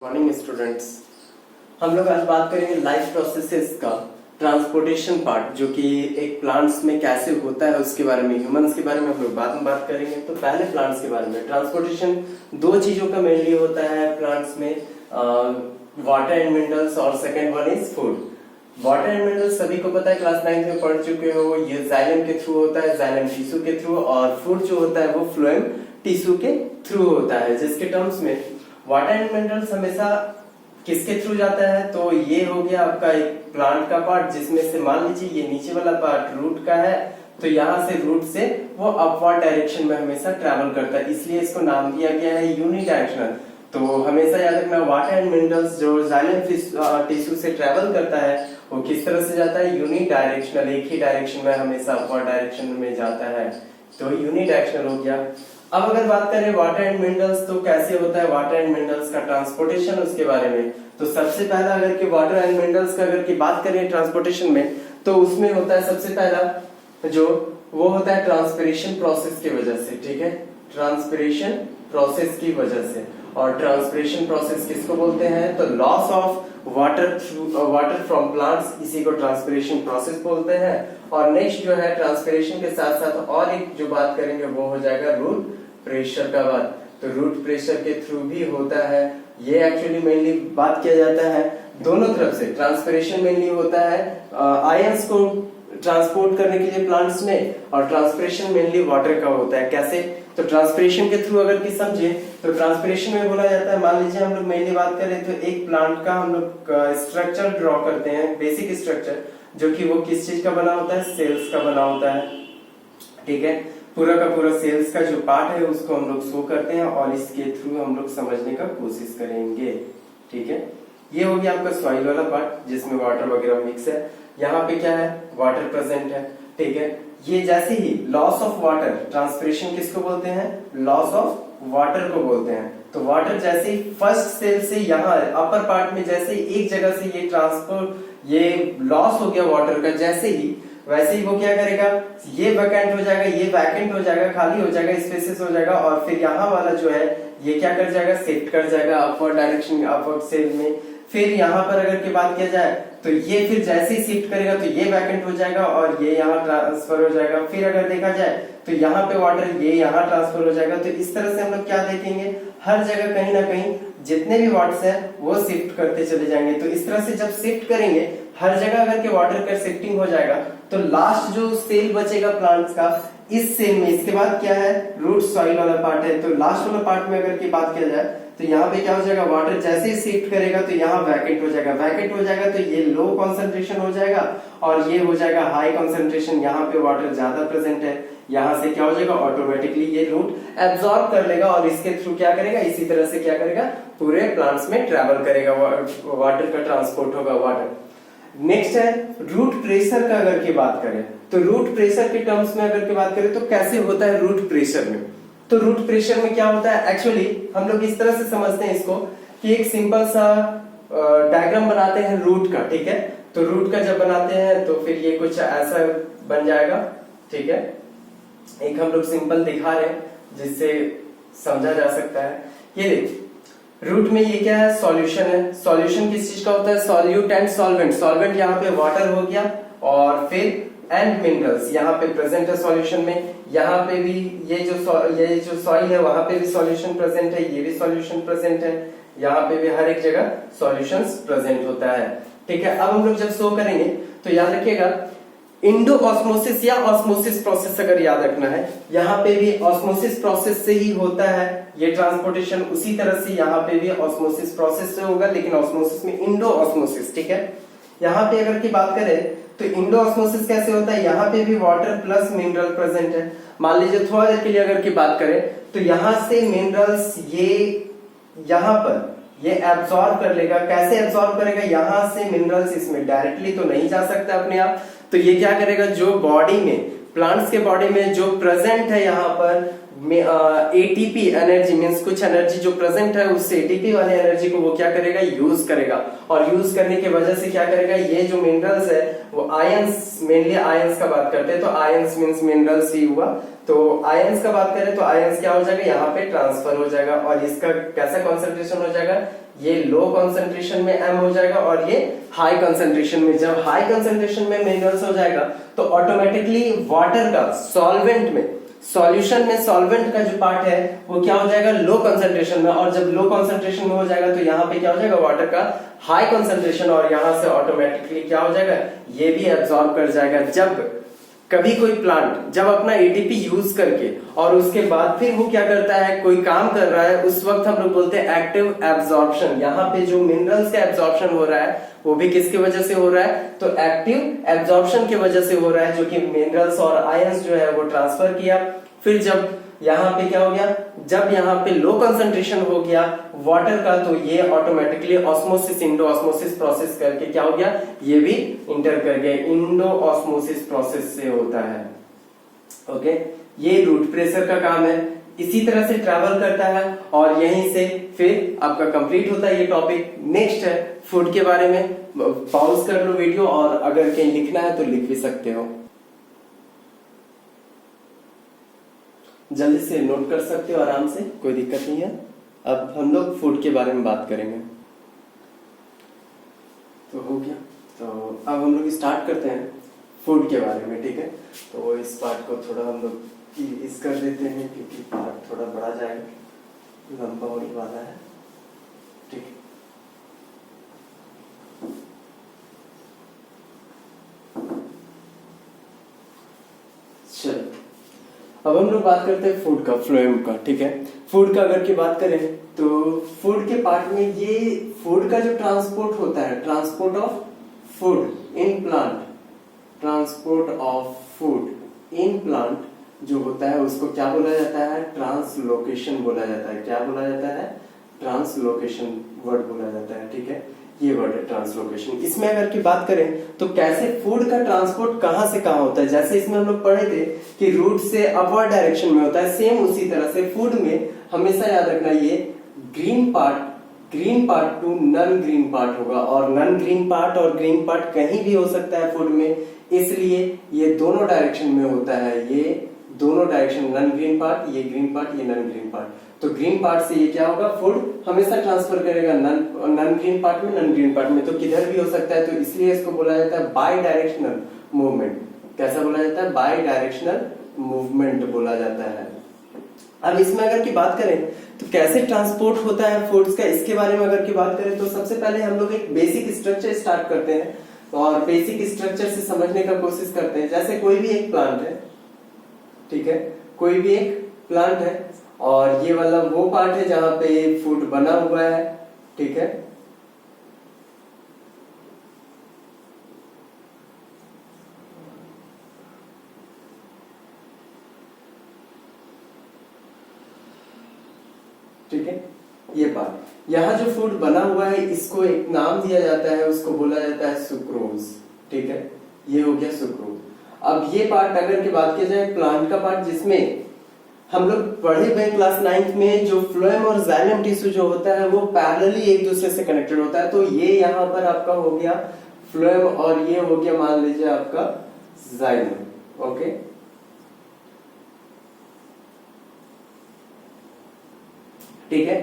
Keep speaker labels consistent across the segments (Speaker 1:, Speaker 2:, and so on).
Speaker 1: Morning students, हम लोग आज बात करेंगे लाइफ प्रोसेसेस का ट्रांसपोर्टेशन पार्ट, जो कि एक प्लांट्स में कैसे होता है उसके बारे में। ह्यूमंस के बारे में हम लोग बाद में बात करेंगे। तो पहले प्लांट्स के बारे में। ट्रांसपोर्टेशन दो चीजों का मेनली होता है प्लांट्स में, वाटर एंड मिनरल्स, और second one is food. Water and minerals सभी को पता है, क्लास 9 में पढ़ चुके हो। ये जाइलम के थ्रू होता है, जाइलम टिश्यू के थ्रू, और फूड जो होता है वो फ्लोएम टिश्यू के थ्रू होता है। जिसके टर्म्स में वाटर एंड मिनरल्स हमेशा किसके थ्रू जाता है, तो ये हो गया आपका एक प्लांट का पार्ट, जिसमें से मान लीजिए ये नीचे वाला पार्ट रूट का है, तो यहाँ से रूट से वो अपवर्ड डायरेक्शन में हमेशा ट्रैवल करता है, इसलिए इसको नाम दिया गया है यूनिडायरेक्शनल। तो हमेशा याद रखना, वाटर एंड मिनरल्स जो जाइलम टिश्यू से ट्रैवल करता है वो किस तरह से जाता है, यूनिडायरेक्शनल, एक ही डायरेक्शन में हमेशा अपवर्ड डायरेक्शन में जाता है, तो यूनिडायरेक्शनल हो गया। अब अगर बात करें वाटर एंड मिनरल्स तो कैसे होता है वाटर एंड मिनरल्स का ट्रांसपोर्टेशन, उसके बारे में। तो सबसे पहला अगर कि वाटर एंड मिनरल्स का अगर की बात करें ट्रांसपोर्टेशन में, तो उसमें होता है सबसे पहला जो वो होता है ट्रांसपिरेशन प्रोसेस की वजह से, ठीक है, ट्रांसपिरेशन प्रोसेस की वजह से। और ट्रांसपिरेशन प्रोसेस किसको बोलते हैं, तो loss of water from plants, इसी को ट्रांसपिरेशन प्रोसेस बोलते हैं। और नेक्स्ट जो है ट्रांसपिरेशन के साथ साथ और एक जो बात करेंगे वो हो जाएगा रूट प्रेशर का बात। तो रूट प्रेशर के थ्रू भी होता है, ये एक्चुअली मेनली बात किया जाता है दोनों तरफ से। ट्रांसपिरेशन मेनली होता है आयंस को ट्रांसपोर्ट करने के लिए प्लांट्स में, और ट्रांसपिरेशन मेनली वाटर का होता है। कैसे, तो ट्रांसपिरेशन के थ्रू अगर की समझे तो ट्रांसपिरेशन में बोला जाता है, मान लीजिए हम लोग मेनली बात करें तो एक प्लांट का हम लोग स्ट्रक्चर ड्रॉ करते हैं, बेसिक स्ट्रक्चर, जो कि वो किस चीज का बना होता है, सेल्स का बना होता है, ठीक है। पूरा का पूरा सेल्स का जो पार्ट है उसको हम लोग शो करते हैं, और इसके थ्रू हम लोग समझने का कोशिश करेंगे, ठीक है। ये हो गया आपका सॉइल वाला पार्ट, जिसमें वाटर वगैरह मिक्स है। यहाँ पे क्या है, वाटर प्रेजेंट है, ठीक है। ये जैसे ही लॉस ऑफ वाटर, ट्रांसपिरेशन किसको बोलते हैं, लॉस ऑफ वाटर को बोलते हैं। तो वाटर जैसे ही फर्स्ट सेल से यहाँ अपर पार्ट में जैसे ही एक जगह से ये ट्रांसपोर्ट, ये लॉस हो गया वाटर का, जैसे ही वैसे ही वो क्या करेगा, ये वैकेंट हो जाएगा, ये वैकेंट हो जाएगा, खाली हो जाएगा, स्पेसेस हो जाएगा, और फिर यहाँ वाला जो है ये क्या कर जाएगा, शिफ्ट कर जाएगा अपवर्ड डायरेक्शन, अपवर्ड सेल में। फिर यहाँ पर अगर की बात किया जाए तो ये फिर जैसे ही शिफ्ट करेगा तो ये वैकेंट हो जाएगा और ये यहाँ ट्रांसफर हो जाएगा। फिर अगर देखा जाए तो यहाँ पे वाटर ये यहाँ ट्रांसफर हो जाएगा। तो इस तरह से हम लोग क्या देखेंगे, हर जगह कहीं ना कहीं जितने भी वाटर्स हैं वो शिफ्ट करते चले जाएंगे। तो इस तरह से जब शिफ्ट करेंगे हर जगह अगर के वाटर का शिफ्टिंग हो जाएगा, तो लास्ट जो सेल बचेगा प्लांट्स का, इस सेल में इसके बाद क्या है, रूट सॉइल वाला पार्ट है। तो लास्ट वाला पार्ट में अगर की बात किया जाए तो यहाँ पे क्या हो जाएगा, वाटर जैसे ही शिफ्ट करेगा तो यहाँ वैकेंट हो जाएगा, वैकेंट हो जाएगा तो ये लो कंसंट्रेशन हो जाएगा, और ये हो जाएगा हाई कंसंट्रेशन। यहाँ पे वाटर ज्यादा प्रेजेंट है, यहाँ से क्या हो जाएगा, ऑटोमेटिकली ये रूट एब्जॉर्ब कर लेगा, और इसके थ्रू क्या करेगा, इसी तरह से क्या करेगा, पूरे प्लांट्स में ट्रेवल करेगा, वाटर का ट्रांसपोर्ट होगा वाटर। नेक्स्ट है रूट प्रेशर का अगर की बात करें, तो रूट प्रेशर के टर्म्स में अगर की बात करें तो कैसे होता है रूट प्रेशर में। तो रूट प्रेशर में क्या होता है, एक्चुअली हम लोग इस तरह से समझते हैं इसको कि एक सिंपल सा डायग्राम बनाते हैं रूट का, ठीक है। तो रूट का जब बनाते हैं तो फिर ये कुछ ऐसा बन जाएगा, ठीक है। एक हम लोग सिंपल दिखा रहे हैं जिससे समझा जा सकता है। ये रूट में ये क्या है, सॉल्यूशन है। सॉल्यूशन किस चीज का होता है, सॉल्यूट एंड सॉल्वेंट। सॉल्वेंट यहाँ पे वाटर हो गया, और फिर एंड मिनरल्स यहाँ पे प्रेजेंट है सॉल्यूशन में। यहाँ पे भी ये जो सॉइल है वहां पे भी सॉल्यूशन प्रेजेंट है, ये भी सॉल्यूशन प्रेजेंट है, यहाँ पे भी हर एक जगह सॉल्यूशंस प्रेजेंट होता है, ठीक है। अब हम लोग जब शो करेंगे तो याद रखिएगा इंडो ऑस्मोसिस या ऑस्मोसिस प्रोसेस अगर याद रखना है, यहाँ पे भी ऑस्मोसिस प्रोसेस से ही होता है ये ट्रांसपोर्टेशन। उसी तरह से यहाँ पे भी ऑस्मोसिस प्रोसेस से होगा, लेकिन ऑस्मोसिस में इंडो ऑस्मोसिस, ठीक है। यहाँ पे अगर की बात करें तो इंडो ऑस्मोसिस कैसे होता है, यहाँ पे भी वाटर प्लस मिनरल प्रेजेंट है। मान लीजिए थोड़ा देर के लिए अगर की बात करें तो यहाँ से मिनरल्स ये यहाँ पर ये एब्सॉर्ब कर लेगा। कैसे एब्सॉर्ब करेगा, यहाँ से मिनरल्स इसमें डायरेक्टली तो नहीं जा सकता अपने आप, तो ये क्या करेगा, जो बॉडी में प्लांट्स के बॉडी में जो प्रेजेंट है यहाँ पर एटीपी एनर्जी मीन्स कुछ एनर्जी जो प्रेजेंट है उस एटीपी वाले एनर्जी को वो क्या करेगा, यूज करेगा। और यूज करने की वजह से क्या करेगा, ये जो मिनरल्स है वो आयंस, मेनली आयंस का बात करते हैं तो आयंस मीन्स मिनरल्स ही हुआ। तो आयंस का बात करें तो आयंस क्या हो जाएगा, यहाँ पे ट्रांसफर हो जाएगा। और इसका कैसा कॉन्सेंट्रेशन हो जाएगा, ये लो कॉन्सेंट्रेशन में M हो जाएगा और ये हाई कॉन्सेंट्रेशन में। जब हाई कॉन्सेंट्रेशन में मिनरल्स हो जाएगा तो ऑटोमेटिकली वाटर का सॉल्वेंट में, सॉल्यूशन में सॉल्वेंट का जो पार्ट है वो क्या हो जाएगा, लो कंसंट्रेशन में। और जब लो कंसंट्रेशन में हो जाएगा तो यहाँ पे क्या हो जाएगा, वाटर का हाई कंसंट्रेशन, और यहाँ से ऑटोमेटिकली क्या हो जाएगा, ये भी एब्सॉर्ब कर जाएगा। जब कभी कोई प्लांट जब अपना एटीपी यूज करके और उसके बाद फिर वो क्या करता है, कोई काम कर रहा है, उस वक्त हम लोग बोलते हैं एक्टिव एब्जॉर्प्शन। यहाँ पे जो मिनरल्स का एब्जॉर्प्शन हो रहा है वो भी किसकी वजह से हो रहा है, तो एक्टिव एब्जॉर्प्शन की वजह से हो रहा है, जो कि मिनरल्स और आयंस जो है वो ट्रांसफर किया। फिर जब यहाँ पे क्या हो गया, जब यहाँ पे लो कंसंट्रेशन हो गया वाटर का, तो ये automatically osmosis, Indo osmosis process करके क्या हो गया, ये भी इंटर कर गया। इंडो ऑस्मोसिस प्रोसेस से होता है। ओके, ये रूट प्रेशर का काम है, इसी तरह से ट्रैवल करता है और यहीं से फिर आपका कंप्लीट होता है ये टॉपिक। नेक्स्ट है फूड के बारे में। पॉज कर लो वीडियो और अगर कहीं लिखना है तो लिख भी सकते हो, जल्दी से नोट कर सकते हो आराम से, कोई दिक्कत नहीं है। अब हम लोग फूड के बारे में बात करेंगे। तो हो गया, तो अब हम लोग स्टार्ट करते हैं फूड के बारे में, ठीक है। तो इस पार्ट को थोड़ा हम लोग इस कर देते हैं क्योंकि पार्ट थोड़ा बड़ा जाएगा, लंबा होने वाला है, ठीक है। चलो अब हम लोग बात करते हैं फूड का, फ्लोएम का, ठीक है। फूड का अगर की बात करें तो फूड के पार्ट में ये फूड का जो ट्रांसपोर्ट होता है, transport of food in plant, transport of food in plant जो होता है उसको क्या बोला जाता है, ट्रांसलोकेशन बोला जाता है। क्या बोला जाता है, ट्रांसलोकेशन वर्ड बोला जाता है, ठीक है। ये वर्ड है ट्रांसलोकेशन। इसमें अगर की बात करें तो कैसे फूड का ट्रांसपोर्ट कहां से कहां होता है, जैसे इसमें हम लोग पढ़े थे कि रूट से अपवर्ड डायरेक्शन में होता है, सेम उसी तरह से फूड में हमेशा याद रखना ये green part to none green part होगा, और नन ग्रीन पार्ट और ग्रीन पार्ट कहीं भी हो सकता है फूड में, इसलिए ये दोनों डायरेक्शन में होता है। ये दोनों डायरेक्शन, नन ग्रीन पार्ट, ये ग्रीन पार्ट, ये नन ग्रीन पार्ट। तो ग्रीन पार्ट से ये क्या होगा, फूड हमेशा ट्रांसफर करेगा नन ग्रीन पार्ट में, नन ग्रीन पार्ट में, तो किधर भी हो सकता है। तो इसलिए इसको बोला जाता है बाई डायरेक्शनल मूवमेंट। कैसा बोला जाता है, बाई डायरेक्शनल मूवमेंट बोला जाता है। अब इसमें अगर की बात करें तो कैसे ट्रांसपोर्ट होता है फूड्स का, इसके बारे में अगर की बात करें तो सबसे पहले हम लोग एक बेसिक स्ट्रक्चर स्टार्ट करते हैं और बेसिक स्ट्रक्चर से समझने का कोशिश करते हैं। जैसे कोई भी एक प्लांट है, ठीक है, कोई भी एक प्लांट है और ये वाला वो पार्ट है जहां पे फूड बना हुआ है, ठीक है। ठीक है, ये पार्ट यहाँ जो फूड बना हुआ है इसको एक नाम दिया जाता है, उसको बोला जाता है सुक्रोज, ठीक है। ये हो गया सुक्रोज। अब ये पार्ट अगर की बात की जाए प्लांट का पार्ट, जिसमें हम लोग पढ़े हुए क्लास 9th में जो फ्लोएम और जाइलम टिश्यू जो होता है वो पैरेलली एक दूसरे से कनेक्टेड होता है। तो ये यहाँ पर आपका हो गया फ्लोएम और ये हो गया मान लीजिए आपका जाइलम, ओके। ठीक है,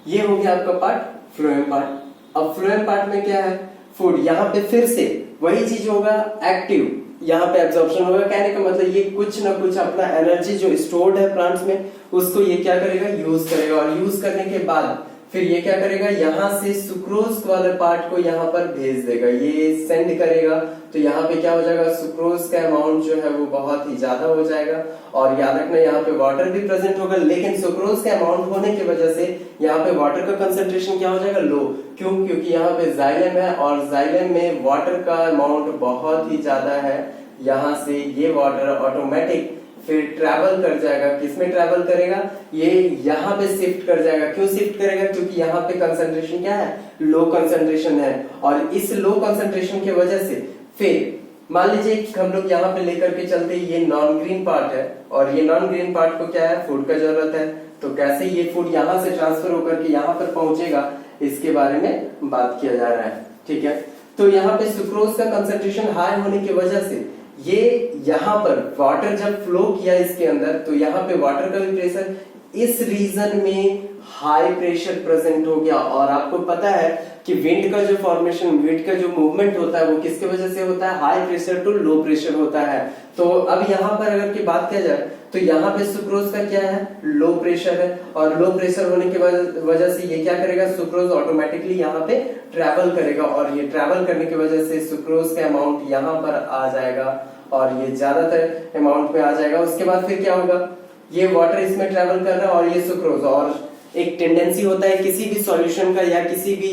Speaker 1: ये हो गया आपका पार्ट फ्लोएम पार्ट। अब फ्लोएम पार्ट में क्या है, फूड यहाँ पे फिर से वही चीज होगा, एक्टिव यहाँ पे एब्जॉर्प्शन होगा। कहने का मतलब ये कुछ ना कुछ अपना एनर्जी जो स्टोर्ड है प्लांट्स में उसको ये क्या करेगा, यूज करेगा। और यूज करने के बाद फिर ये क्या करेगा, यहाँ से सुक्रोज वाले पार्ट को यहाँ पर भेज देगा, ये सेंड करेगा। तो यहाँ पे क्या हो जाएगा, सुक्रोज का अमाउंट जो है वो बहुत ही ज्यादा हो जाएगा। और याद रखना यहाँ पे वाटर भी प्रेजेंट होगा, लेकिन सुक्रोज का अमाउंट होने की वजह से यहाँ पे वाटर का कंसेंट्रेशन क्या हो जाएगा, लो। क्यों, क्योंकि यहाँ पे जाइलम है और जाइलम में वाटर का अमाउंट बहुत ही ज्यादा है। यहाँ से ये वाटर ऑटोमेटिक फिर ट्रैवल कर जाएगा, किसमें ट्रैवल करेगा, ये यहाँ पे शिफ्ट कर जाएगा। क्यों शिफ्ट करेगा, क्योंकि यहाँ पे कंसंट्रेशन क्या है, लो कंसंट्रेशन है। और इस लो कंसंट्रेशन की वजह से फिर मान लीजिए हम लोग यहाँ पे लेकर के चलते ये नॉन ग्रीन पार्ट है और ये नॉन ग्रीन पार्ट को क्या है, फूड का जरूरत है। तो कैसे ये फूड यहाँ से ट्रांसफर होकर के यहाँ पर पहुंचेगा, इसके बारे में बात किया जा रहा है। ठीक है, तो यहाँ पे सुक्रोज का कंसंट्रेशन हाई होने की वजह से ये यहाँ पर वाटर जब फ्लो किया इसके अंदर, तो यहाँ पे वाटर का भी प्रेशर इस रीजन में हाई प्रेशर प्रेजेंट हो गया। और आपको पता है कि विंड का जो फॉर्मेशन, विंड का जो मूवमेंट होता है वो किसके वजह से होता है, high pressure to low pressure होता है। तो अब यहाँ पर अगर की बात किया जाए तो यहाँ पे सुक्रोज का क्या है, लो प्रेशर है, और लो प्रेशर होने की वजह से ये क्या करेगा, सुक्रोज ऑटोमेटिकली यहाँ पे ट्रेवल करेगा, और ये ट्रेवल करने की वजह से सुक्रोज का अमाउंट यहाँ पर आ जाएगा और ये ज्यादातर अमाउंट में आ जाएगा। उसके बाद फिर क्या होगा, ये वाटर इसमें ट्रेवल कर रहा है और ये सुक्रोज, और एक टेंडेंसी होता है किसी भी सॉल्यूशन का या किसी भी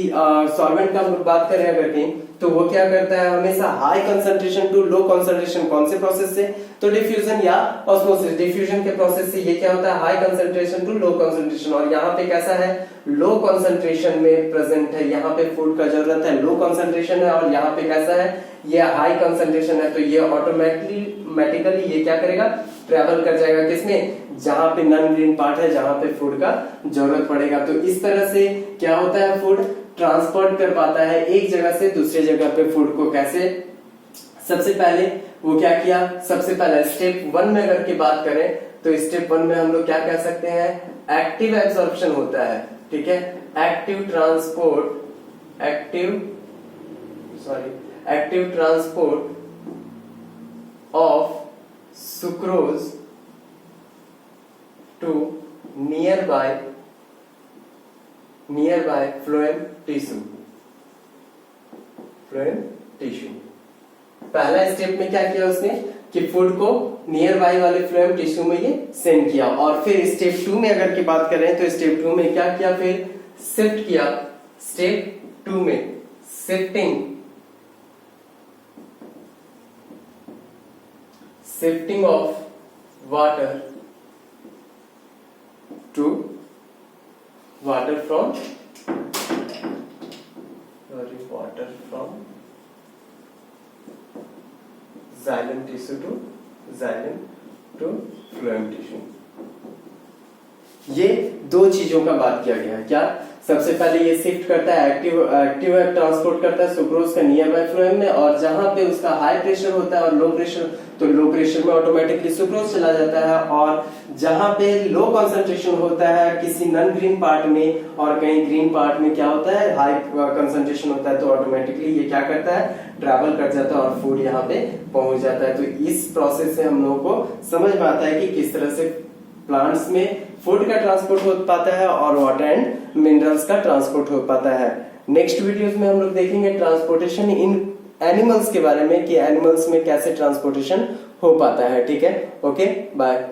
Speaker 1: सॉल्वेंट का बात करें अगर कहीं, तो वो क्या करता है, हमेशा high concentration to low concentration. कौन से प्रोसेस से, तो डिफ्यूजन या ऑस्मोसिस, डिफ्यूजन के प्रोसेस से ये क्या होता है, high concentration to low concentration. और यहाँ पे कैसा है, लो कंसंट्रेशन में प्रेजेंट है, यहाँ पे फूड का जरूरत है, लो कंसंट्रेशन है, और यहाँ पे कैसा है, ये हाई कंसंट्रेशन है। तो ये ऑटोमेटिकली ये क्या करेगा, ट्रेवल कर जाएगा किसमें, जहां पे नॉन ग्रीन पार्ट है, जहां पे फूड का जरूरत पड़ेगा। तो इस तरह से क्या होता है, फूड ट्रांसपोर्ट कर पाता है एक जगह से दूसरे जगह पे फूड को। कैसे, सबसे पहले वो क्या किया, सबसे पहले स्टेप 1 में अगर की बात करें तो स्टेप 1 में हम लोग क्या कह सकते हैं, एक्टिव एब्जॉर्प्शन होता है। ठीक है, active transport of sucrose to nearby phloem tissue. पहला स्टेप में क्या किया उसने कि फूड को नियर बाई वाले फ्लोएम टिश्यू में ये सेंड किया, और फिर स्टेप 2 में अगर की बात करें तो स्टेप 2 में क्या किया, फिर शिफ्ट किया। स्टेप 2 में shifting of water from xylem tissue to phloem tissue। ये दो चीजों का बात किया गया है। क्या, सबसे पहले ये शिफ्ट करता है, एक्टिव ट्रांसपोर्ट करता है सुक्रोज का नियर बाय फ्लोएम में, और जहां पे उसका हाई प्रेशर होता है और लो प्रेशर, तो लो प्रेशर में ऑटोमेटिकली सुक्रोज चला जाता है, और जहां पे लो कंसंट्रेशन होता है किसी नॉन ग्रीन पार्ट में और कहीं ग्रीन पार्ट में क्या होता है, हाई कंसंट्रेशन होता है, तो ऑटोमेटिकली ये क्या करता है, ट्रैवल कर जाता है और फूड यहाँ पे पहुंच जाता है। तो इस प्रोसेस से हम लोगों को समझ में आता है कि किस तरह से प्लांट्स में फूड का ट्रांसपोर्ट हो पाता है और वाटर एंड मिनरल्स का ट्रांसपोर्ट हो पाता है। नेक्स्ट वीडियोस में हम लोग देखेंगे ट्रांसपोर्टेशन इन एनिमल्स के बारे में, कि एनिमल्स में कैसे ट्रांसपोर्टेशन हो पाता है। ठीक है, ओके, बाय।